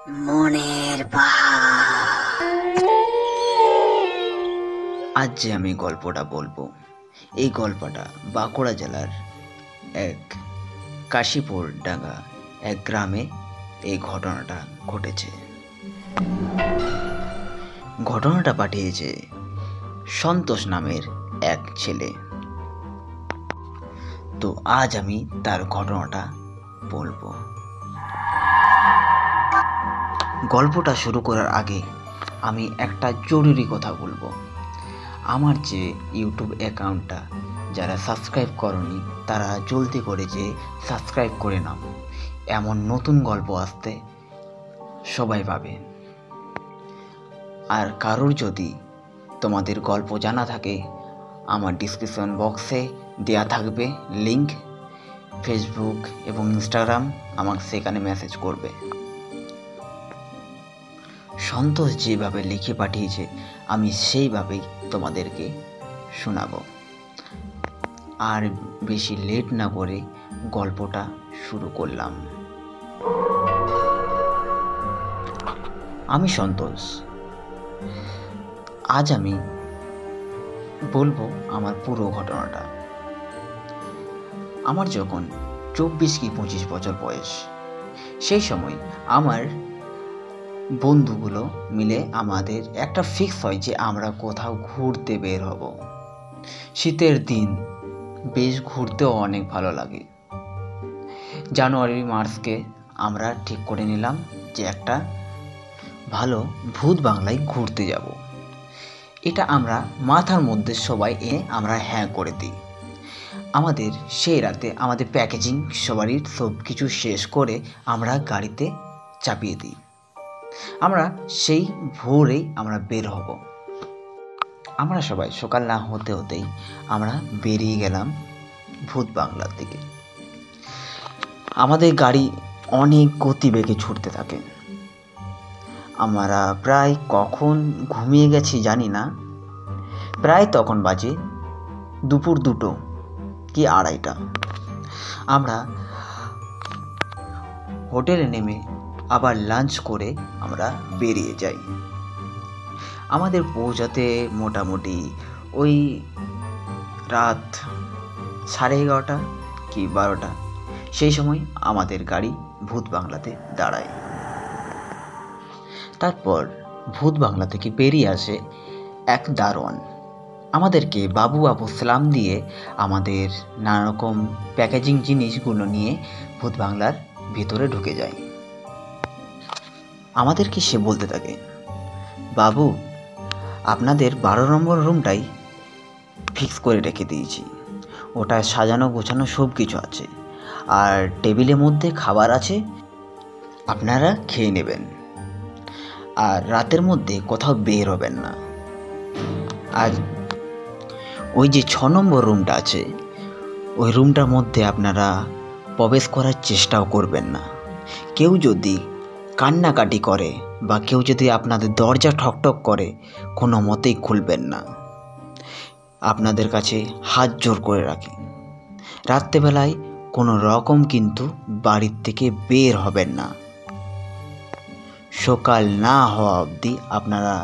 মনের পাহাড়। আজ যে আমি গল্পটা বলবো, এই গল্পটা বাঁকুড়া জেলার এক কাশীপুর ডাঙ্গা এক গ্রামে এই ঘটনাটা ঘটেছে। ঘটনাটা পাঠিয়েছে সন্তোষ নামের এক ছেলে। তো আজ আমি তার ঘটনাটা বলবো। গল্পটা শুরু করার আগে আমি একটা জরুরি কথা বলবো। আমার যে ইউটিউব অ্যাকাউন্টটা যারা সাবস্ক্রাইব করনি তারা জলদি করে যে সাবস্ক্রাইব করে নাও, এমন নতুন গল্প আসতে সবাই পাবে। আর কারোর যদি তোমাদের গল্প জানা থাকে, আমার ডিসক্রিপশন বক্সে দেয়া থাকবে লিংক, ফেসবুক এবং ইনস্টাগ্রাম, আমাকে সেখানে মেসেজ করবে। সন্তোষ যেভাবে লিখে পাঠিয়েছে আমি সেইভাবেই তোমাদেরকে শোনাবো। আর বেশি লেট না করে গল্পটা শুরু করলাম। আমি সন্তোষ। আজ আমি বলবো আমার পুরো ঘটনাটা। আমার যখন 24 কি 25 বছর বয়স, সেই সময় আমার বন্ধুগুলো মিলে আমাদের একটা ফিক্স হয় যে আমরা কোথাও ঘুরতে বের হব। শীতের দিন বেশ ঘুরতেও অনেক ভালো লাগে। জানুয়ারি মার্চকে আমরা ঠিক করে নিলাম যে একটা ভালো ভূত বাংলায় ঘুরতে যাব। এটা আমরা মাথার মধ্যে সবাই আমরা হ্যাঁ করে দিই। আমাদের সেই রাতে আমাদের প্যাকেজিং সবারই সব কিছু শেষ করে আমরা গাড়িতে চাপিয়ে দিই। আমরা সেই ভোরেই আমরা বের হব। আমরা সবাই সকাল না হতে হতেই আমরা বেরিয়ে গেলাম ভূত বাংলার দিকে। আমাদের গাড়ি অনেক গতিবেগে ছুটতে থাকে। আমরা প্রায় কখন ঘুমিয়ে গেছি জানি না, প্রায় তখন বাজে দুপুর 2টো কি 2:30। আমরা হোটেলে নেমে আবার লাঞ্চ করে আমরা বেরিয়ে যাই। আমাদের পৌঁছাতে মোটামুটি ওই রাত 11:30 কি 12টা। সেই সময় আমাদের গাড়ি ভূত বাংলাতে দাঁড়ায়। তারপর ভূত বাংলা থেকে বেরিয়ে আসে এক দারোয়ান। আমাদেরকে বাবু বাবু সালাম দিয়ে আমাদের নানা রকম প্যাকেজিং জিনিসগুলো নিয়ে ভূত বাংলার ভিতরে ঢুকে যায়। আমাদেরকে সে বলতে থাকে, বাবু আপনাদের 12 নম্বর রুমটাই ফিক্স করে রেখে দিয়েছি। ওটায় সাজানো গোছানো সব কিছু আছে, আর টেবিলের মধ্যে খাবার আছে, আপনারা খেয়ে নেবেন। আর রাতের মধ্যে কোথাও বের হবেন না। আর ওই যে 6 নম্বর রুমটা আছে, ওই রুমটার মধ্যে আপনারা প্রবেশ করার চেষ্টাও করবেন না। কেউ যদি কান্নাকাটি করে বা কেউ যদি আপনাদের দরজা ঠকঠক করে, কোনো মতেই খুলবেন না। আপনাদের কাছে হাত জোর করে রাখি, রাত্রেবেলায় কোনো রকম কিন্তু বাড়ির থেকে বের হবেন না। সকাল না হওয়া অবধি আপনারা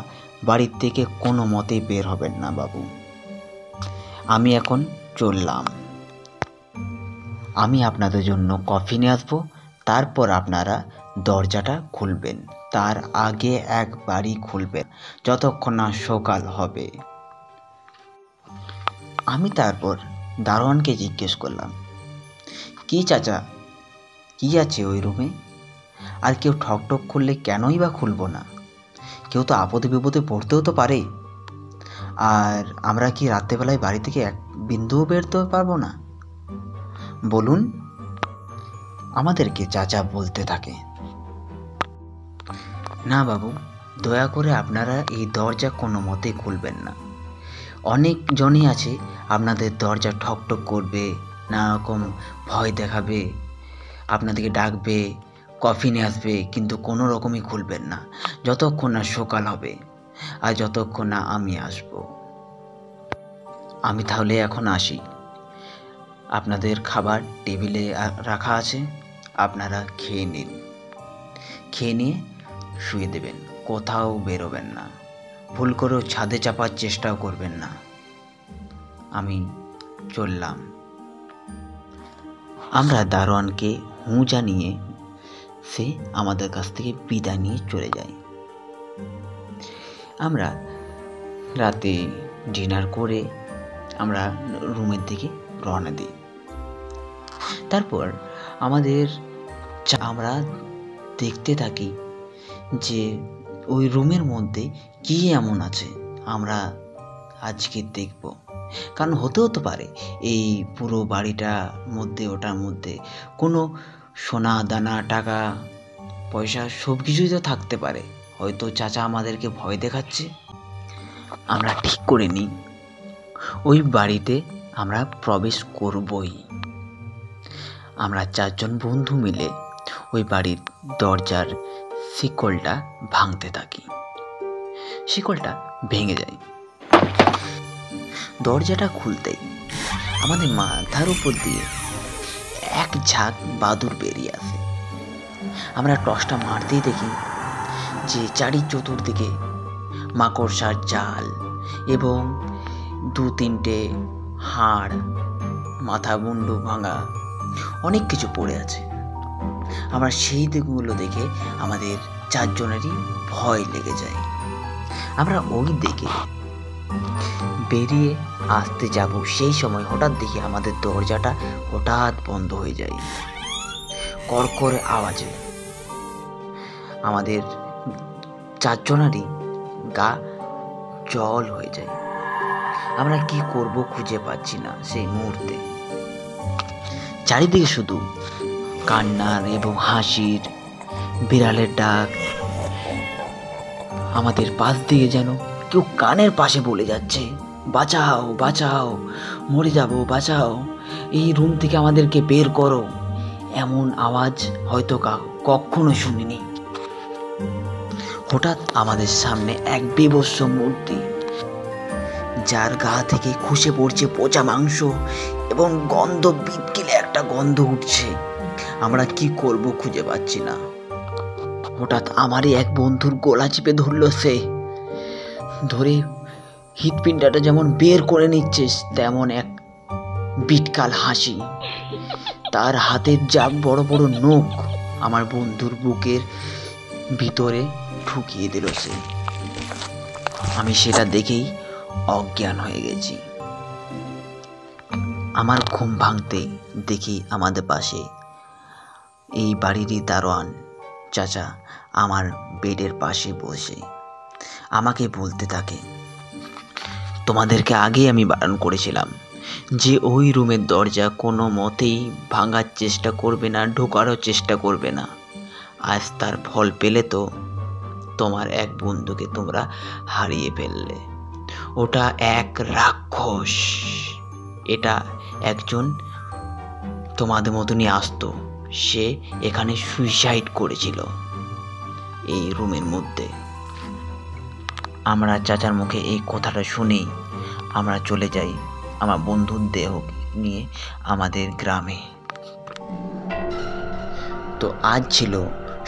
বাড়ির থেকে কোনো মতেই বের হবেন না বাবু। আমি এখন চললাম। আমি আপনাদের জন্য কফি নিয়ে আসবো, তারপর আপনারা দরজাটা খুলবেন। তার আগে একবারই খুলবেন, যতক্ষণ না সকাল হবে। আমি তারপর দারোয়ানকে জিজ্ঞেস করলাম, কি চাচা, কি আছে ওই রুমে? আর কেউ ঠকঠক করলে কেনই বা খুলবো না? কেউ তো আপদে বিপদে পড়তেও তো পারে। আর আমরা কি রাত্রেবেলায় বাড়ি থেকে এক বিন্দুও বেরোতে পারবো না? বলুন। আমাদেরকে চাচা বলতে থাকে, না বাবু, দয়া করে আপনারা এই দরজা কোনো মতেই খুলবেন না। অনেক জনই আছে আপনাদের দরজা ঠকঠক করবে, নানা রকম ভয় দেখাবে, আপনাদেরকে ডাকবে, কফি নিয়ে আসবে, কিন্তু কোনো রকমই খুলবেন না যতক্ষণ না সকাল হবে আর যতক্ষণ না আমি আসব। আমি তাহলে এখন আসি। আপনাদের খাবার টেবিলে রাখা আছে, আপনারা খেয়ে নিন। খেয়ে নিয়ে শুয়ে দেবেন, কোথাও বেরোবেন না, ভুল করেও ছাদে চাপার চেষ্টাও করবেন না। আমি চললাম। আমরা দারোয়ানকে হুঁ জানিয়ে সে আমাদের কাছ থেকে বিদায় নিয়ে চলে যায়। আমরা রাতে ডিনার করে আমরা রুমের দিকে রওনা দিই। তারপর আমরা দেখতে থাকি যে ওই রুমের মধ্যে কী এমন আছে আমরা আজকে দেখব। কারণ হতে পারে এই পুরো বাড়িটার মধ্যে ওটার মধ্যে কোনো সোনা দানা টাকা পয়সা সব কিছুই তো থাকতে পারে। হয়তো চাচা আমাদেরকে ভয় দেখাচ্ছে। আমরা ঠিক করে নিই ওই বাড়িতে আমরা প্রবেশ করবই। আমরা 4 জন বন্ধু মিলে ওই বাড়ির দরজার শিকলটা ভাঙতে থাকি। শিকলটা ভেঙে যায়। দরজাটা খুলতেই আমাদের মাথার উপর দিয়ে এক ঝাঁক বাদুড় বেরিয়ে আসে। আমরা টর্চটা মারতেই দেখি যে চতুর্দিকে মাকড়সার জাল এবং 2-3টে হাড়, মাথা মুন্ডু ভাঙা অনেক কিছু পড়ে আছে। আমরা সেই দিকগুলো দেখে আমাদের 4 জনেরই ভয় লেগে যায়। আমরা ওই দিকে বেরিয়ে আসতে যাব, সেই সময় হঠাৎ দেখি আমাদের দরজাটা হঠাৎ বন্ধ হয়ে যায় কড়কড়ে আওয়াজে। আমাদের 4 জনেরই গা জল হয়ে যায়। আমরা কি করব খুঁজে পাচ্ছি না। সেই মুহূর্তে চারিদিকে শুধু কান্নার এবং হাসির, বিড়ালের ডাক। আমাদের পাশ দিয়ে যেন কেউ কানের পাশে বলে যাচ্ছে, বাঁচাও বাঁচাও, মরে যাব, বাঁচাও, এই রুম থেকে আমাদেরকে বের করো। এমন আওয়াজ হয়তো কখনো শুনিনি। হঠাৎ আমাদের সামনে এক বিভৎস মূর্তি, যার গা থেকে খসে পড়ছে পচা মাংস এবং গন্ধ, বিটকিলে একটা গন্ধ উঠছে। আমরা কি করব খুঁজে পাচ্ছি না। হঠাৎ আমারই এক বন্ধুর গলা চিপে ধরল। সে ধরে হৃৎপিণ্ডটা যেমন বের করে নিচ্ছে, তেমন এক বিটকাল হাসি। তার হাতের যা বড় বড় নখ আমার বন্ধুর বুকের ভিতরে ঢুকিয়ে দিল সে। আমি সেটা দেখেই অজ্ঞান হয়ে গেছি। আমার ঘুম ভাঙতে দেখি আমাদের পাশে এই বাড়িরই দারোয়ান চাচা আমার বেডের পাশে বসে আমাকে বলতে থাকে, তোমাদেরকে আগেই আমি বারণ করেছিলাম যে ওই রুমের দরজা কোনো মতেই ভাঙার চেষ্টা করবে না, ঢোকারও চেষ্টা করবে না। আজ তার ফল পেলে তো। তোমার এক বন্ধুকে তোমরা হারিয়ে ফেললে। ওটা এক রাক্ষস। এটা একজন তোমাদের মতনই আসতো। সে এখানে সুইসাইড করেছিল এই রুমের মধ্যে। আমরা চাচার মুখে এই কথাটা শুনেই আমরা চলে যাই আমার বন্ধুর দেহ নিয়ে আমাদের গ্রামে। তো আজ ছিল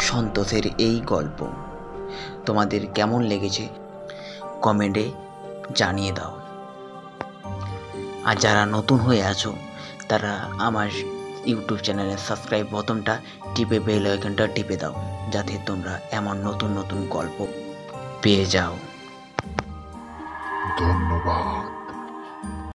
সন্তোষের এই গল্প। তোমাদের কেমন লেগেছে কমেন্টে জানিয়ে দাও। আর যারা নতুন হয়ে আছো তারা আমার ইউটিউব চ্যানেলের সাবস্ক্রাইব বোতামটা টিপে বেল আইকনটা টিপে দাও, যাতে তোমরা এমন নতুন নতুন গল্প পেয়ে যাও। ধন্যবাদ।